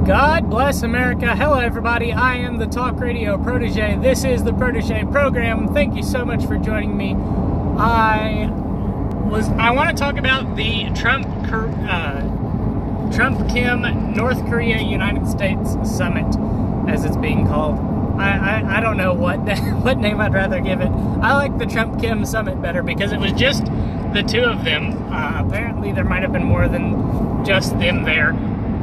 God bless America. Hello, everybody. I am the Talk Radio Protege. This is the Protege program. Thank you so much for joining me. I want to talk about the Trump Kim North Korea United States Summit, as it's being called. I don't know what name I'd rather give it. I like the Trump Kim Summit better because it was just the two of them. Apparently, there might have been more than just them there.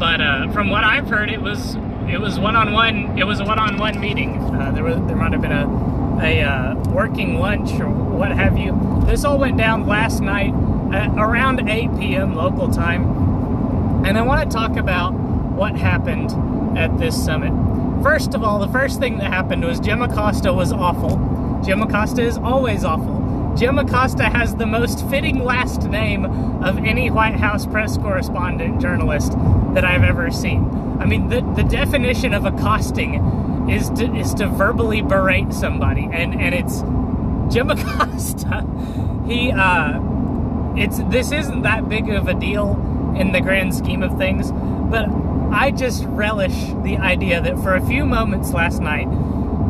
But from what I've heard, it was one-on-one. It was a one-on-one meeting. There might have been a working lunch or what have you. This all went down last night at around 8 p.m. local time, and I want to talk about what happened at this summit. First of all, the first thing that happened was Jim Acosta was awful. Jim Acosta is always awful. Jim Acosta has the most fitting last name of any White House press correspondent journalist that I've ever seen. I mean, the definition of accosting is to verbally berate somebody, and it's Jim Acosta. This isn't that big of a deal in the grand scheme of things, but I just relish the idea that for a few moments last night,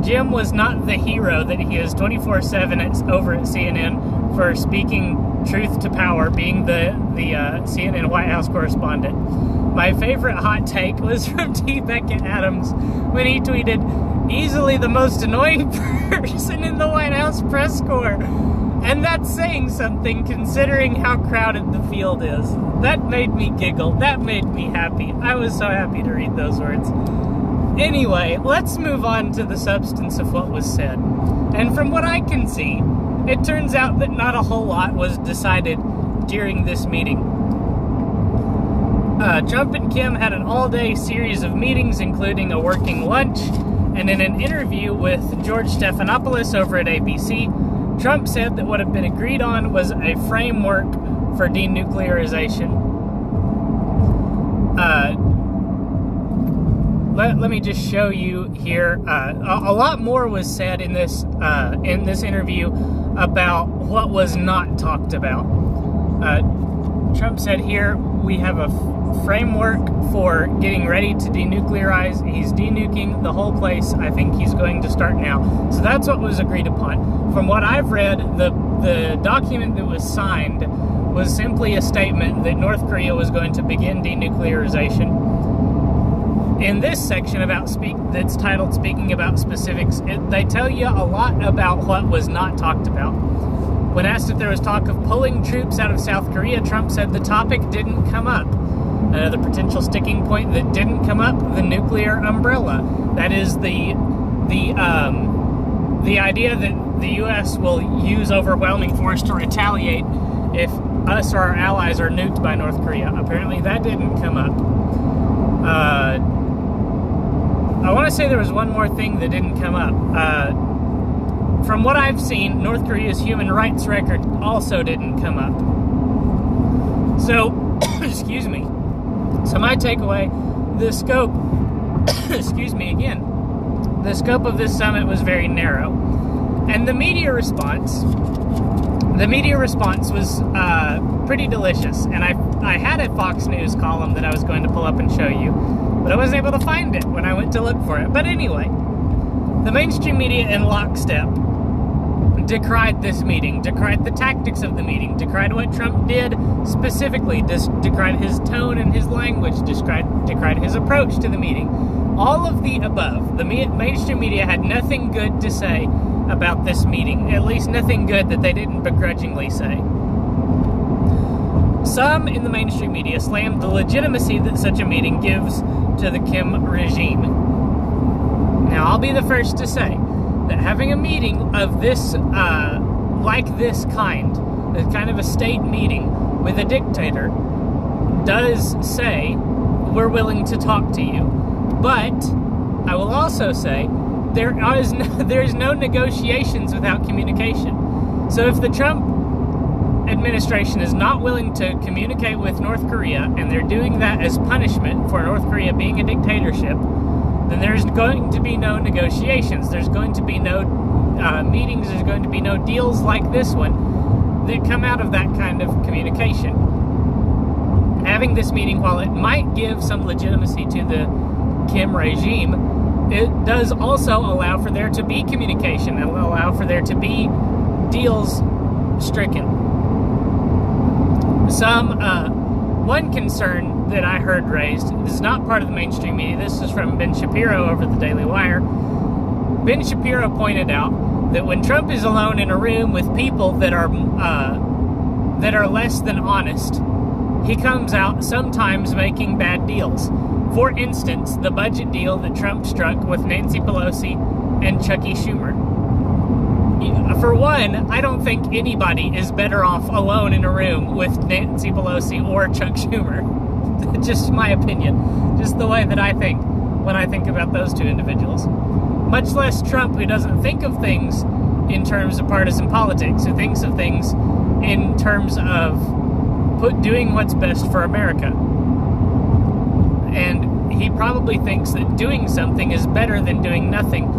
Jim was not the hero that he is 24/7 over at CNN for speaking truth to power, being the CNN White House correspondent. My favorite hot take was from T. Beckett Adams when he tweeted, "Easily the most annoying person in the White House press corps." And that's saying something considering how crowded the field is. That made me giggle. That made me happy. I was so happy to read those words. Anyway, let's move on to the substance of what was said. And from what I can see, it turns out that not a whole lot was decided during this meeting. Trump and Kim had an all-day series of meetings, including a working lunch, and in an interview with George Stephanopoulos over at ABC, Trump said that what had been agreed on was a framework for denuclearization. Let me just show you here. A lot more was said in this interview about what was not talked about. Trump said here, we have a framework for getting ready to denuclearize. He's denuking the whole place. I think he's going to start now. So that's what was agreed upon. From what I've read, the document that was signed was simply a statement that North Korea was going to begin denuclearization. In this section that's titled Speaking About Specifics, they tell you a lot about what was not talked about. When asked if there was talk of pulling troops out of South Korea, Trump said the topic didn't come up. Another potential sticking point that didn't come up, the nuclear umbrella. That is the idea that the U.S. will use overwhelming force to retaliate if us or our allies are nuked by North Korea. Apparently that didn't come up. I want to say there was one more thing that didn't come up. From what I've seen, North Korea's human rights record also didn't come up. So, excuse me. So my takeaway, the scope, excuse me again, the scope of this summit was very narrow. And the media response was pretty delicious. And I had a Fox News column that I was going to pull up and show you, but I wasn't able to find it when I went to look for it. But anyway, the mainstream media in lockstep decried this meeting, decried the tactics of the meeting, decried what Trump did specifically, decried his tone and his language, decried his approach to the meeting. All of the above. The mainstream media had nothing good to say about this meeting, at least nothing good that they didn't begrudgingly say. Some in the mainstream media slammed the legitimacy that such a meeting gives to the Kim regime. Now, I'll be the first to say that having a meeting of this, like this kind of a state meeting with a dictator, does say, we're willing to talk to you. But I will also say, there's no negotiations without communication. So if the Trump administration is not willing to communicate with North Korea, and they're doing that as punishment for North Korea being a dictatorship, then there's going to be no negotiations. There's going to be no meetings. There's going to be no deals like this one that come out of that kind of communication. Having this meeting, while it might give some legitimacy to Kim regime, it does also allow for there to be communication. It will allow for there to be deals stricken. One concern that I heard raised, this is not part of the mainstream media, this is from Ben Shapiro over the Daily Wire. Ben Shapiro pointed out that when Trump is alone in a room with people that are less than honest, he comes out sometimes making bad deals. For instance, the budget deal that Trump struck with Nancy Pelosi and Chucky Schumer. For one, I don't think anybody is better off alone in a room with Nancy Pelosi or Chuck Schumer. Just my opinion. Just the way that I think when I think about those two individuals. Much less Trump, who doesn't think of things in terms of partisan politics, who thinks of things in terms of doing what's best for America. And he probably thinks that doing something is better than doing nothing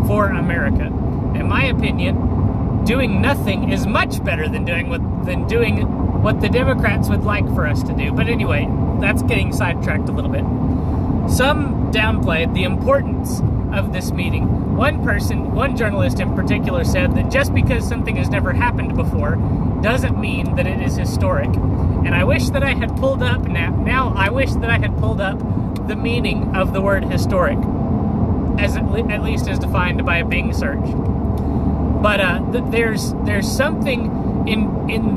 for America. In my opinion, doing nothing is much better than doing what the Democrats would like for us to do. But anyway, that's getting sidetracked a little bit. Some downplayed the importance of this meeting. One journalist in particular said that just because something has never happened before doesn't mean that it is historic. And I wish that I had pulled up I wish that I had pulled up the meaning of the word historic, as at least as defined by a Bing search. But there's something in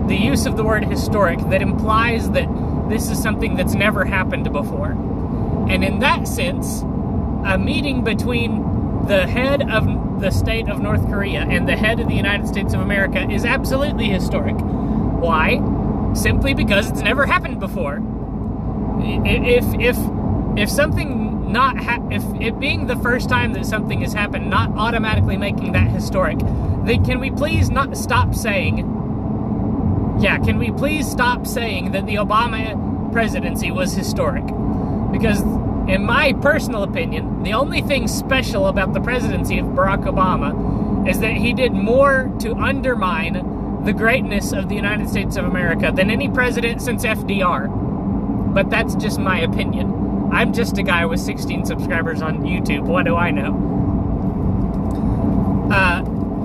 the use of the word historic that implies that this is something that's never happened before. And in that sense, a meeting between the head of the state of North Korea and the head of the United States of America is absolutely historic. Why? Simply because it's never happened before. If something if it being the first time that something has happened, not automatically making that historic, then can we please stop saying that the Obama presidency was historic? Because in my personal opinion, the only thing special about the presidency of Barack Obama is that he did more to undermine the greatness of the United States of America than any president since FDR. But that's just my opinion. I'm just a guy with 16 subscribers on YouTube. What do I know?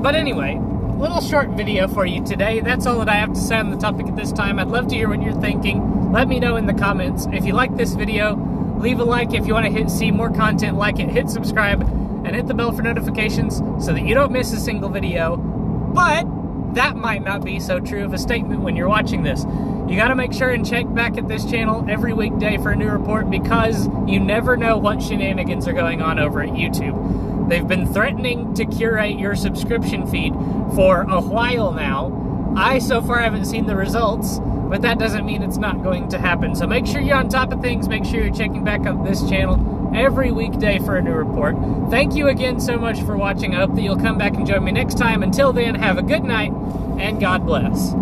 But anyway, little short video for you today. That's all that I have to say on the topic at this time. I'd love to hear what you're thinking. Let me know in the comments. If you like this video, leave a like. If you want to see more content like it, hit subscribe and hit the bell for notifications so that you don't miss a single video. But that might not be so true of a statement when you're watching this. You gotta make sure and check back at this channel every weekday for a new report, because you never know what shenanigans are going on over at YouTube. They've been threatening to curate your subscription feed for a while now. I so far haven't seen the results, but that doesn't mean it's not going to happen. So make sure you're on top of things. Make sure you're checking back on this channel every weekday for a new report. Thank you again so much for watching. I hope that you'll come back and join me next time. Until then, have a good night and God bless.